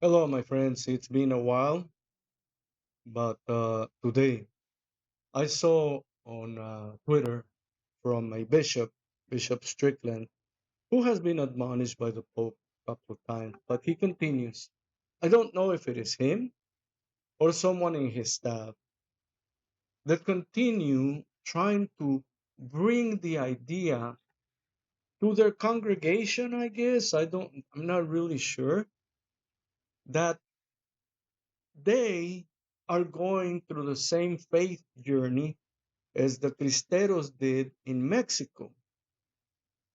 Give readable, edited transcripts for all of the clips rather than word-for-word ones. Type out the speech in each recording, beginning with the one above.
Hello, my friends. It's been a while, but today I saw on Twitter from a bishop, Bishop Strickland, who has been admonished by the Pope a couple of times, but he continues. I don't know if it is him or someone in his staff that continue trying to bring the idea to their congregation, I guess. I'm not really sure that they are going through the same faith journey as the Cristeros did in Mexico.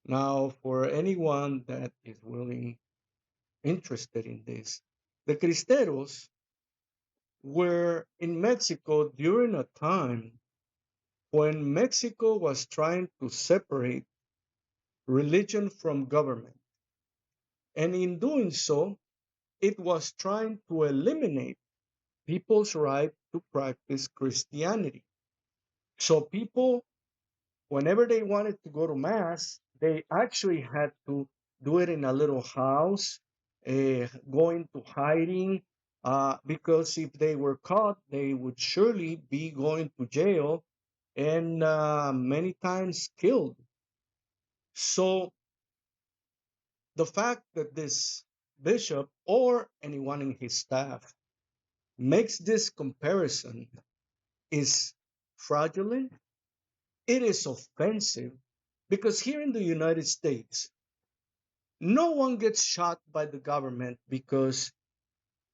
Now, for anyone that is really interested in this, the Cristeros were in Mexico during a time when Mexico was trying to separate religion from government. And in doing so, it was trying to eliminate people's right to practice Christianity. So people whenever they wanted to go to mass, they actually had to do it in a little house, go into hiding, because if they were caught, they would surely be going to jail and many times killed. So the fact that this bishop or anyone in his staff makes this comparison is fraudulent. It is offensive because here in the United States, no one gets shot by the government because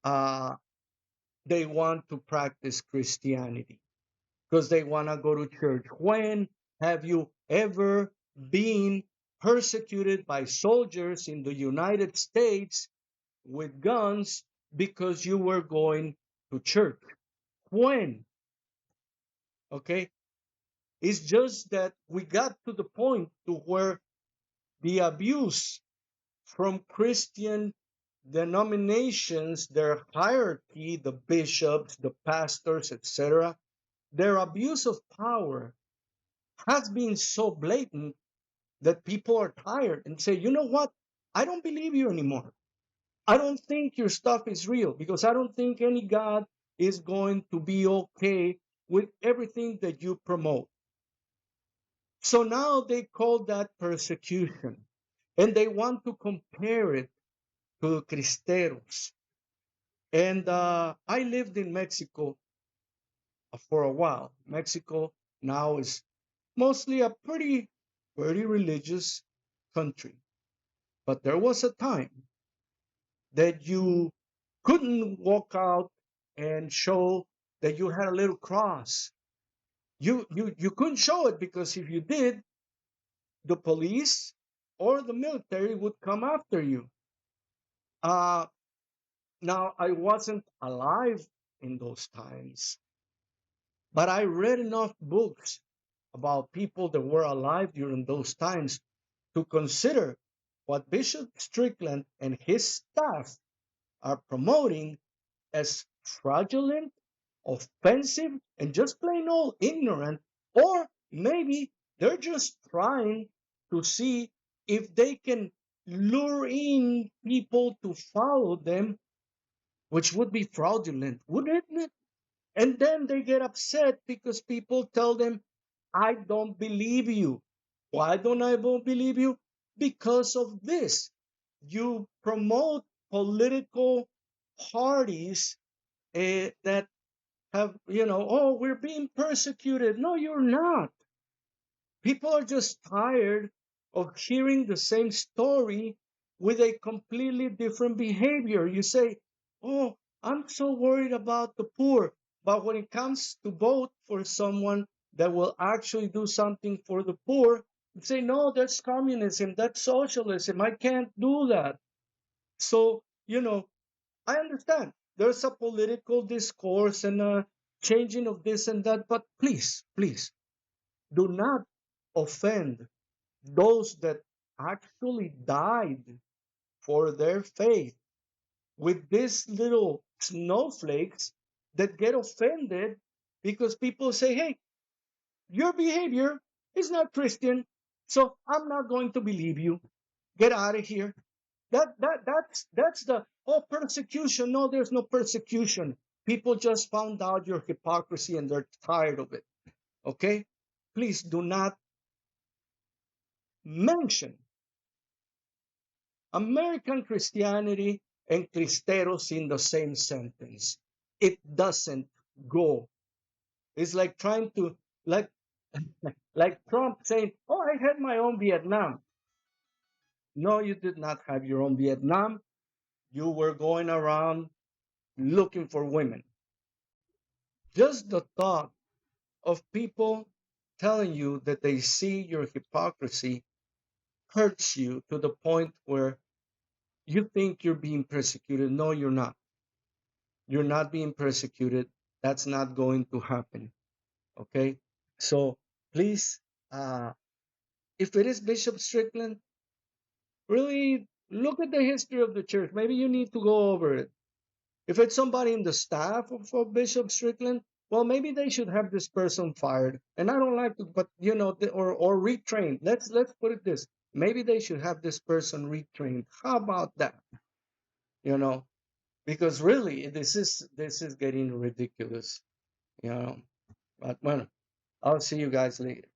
uh, they want to practice Christianity, because they want to go to church. When have you ever been persecuted by soldiers in the United States with guns because you were going to church? When? Okay. It's just that we got to the point to where the abuse from Christian denominations, their hierarchy, the bishops, the pastors, etc., their abuse of power has been so blatant that people are tired and say, you know what? I don't believe you anymore. I don't think your stuff is real because I don't think any God is going to be okay with everything that you promote. So now they call that persecution and they want to compare it to Cristeros. And I lived in Mexico for a while. Mexico now is mostly a pretty religious country. But there was a time that you couldn't walk out and show that you had a little cross. You couldn't show it because if you did, the police or the military would come after you. Uh, Now, I wasn't alive in those times, but I read enough books about people that were alive during those times to consider what Bishop Strickland and his staff are promoting as fraudulent, offensive, and just plain old ignorant, or maybe they're just trying to see if they can lure in people to follow them, which would be fraudulent, wouldn't it? And then they get upset because people tell them, I don't believe you. Why don't I believe you? Because of this. You promote political parties that have, oh, we're being persecuted. No, you're not. People are just tired of hearing the same story with a completely different behavior. You say, oh, I'm so worried about the poor. But when it comes to vote for someone that will actually do something for the poor, you say, no, that's communism, that's socialism. I can't do that. So, I understand there's a political discourse and a changing of this and that, but please, do not offend those that actually died for their faith with these little snowflakes that get offended because people say, hey, your behavior is not Christian, so I'm not going to believe you. Get out of here. That's the persecution. No, there's no persecution. People just found out your hypocrisy and they're tired of it. Okay? Please do not mention American Christianity and Cristeros in the same sentence. It doesn't go. It's like trying to like like Trump saying, "Oh, I had my own Vietnam." No, you did not have your own Vietnam. You were going around looking for women. Just the thought of people telling you that they see your hypocrisy hurts you to the point where you think you're being persecuted. No, you're not. You're not being persecuted. That's not going to happen. Okay? So please, if it is Bishop Strickland, really look at the history of the church. Maybe you need to go over it. If it's somebody in the staff of Bishop Strickland, well, maybe they should have this person fired. And I don't like to, but or retrained. Let's put it this. Maybe they should have this person retrained. How about that? You know, because really this is getting ridiculous. You know, but well, I'll see you guys later.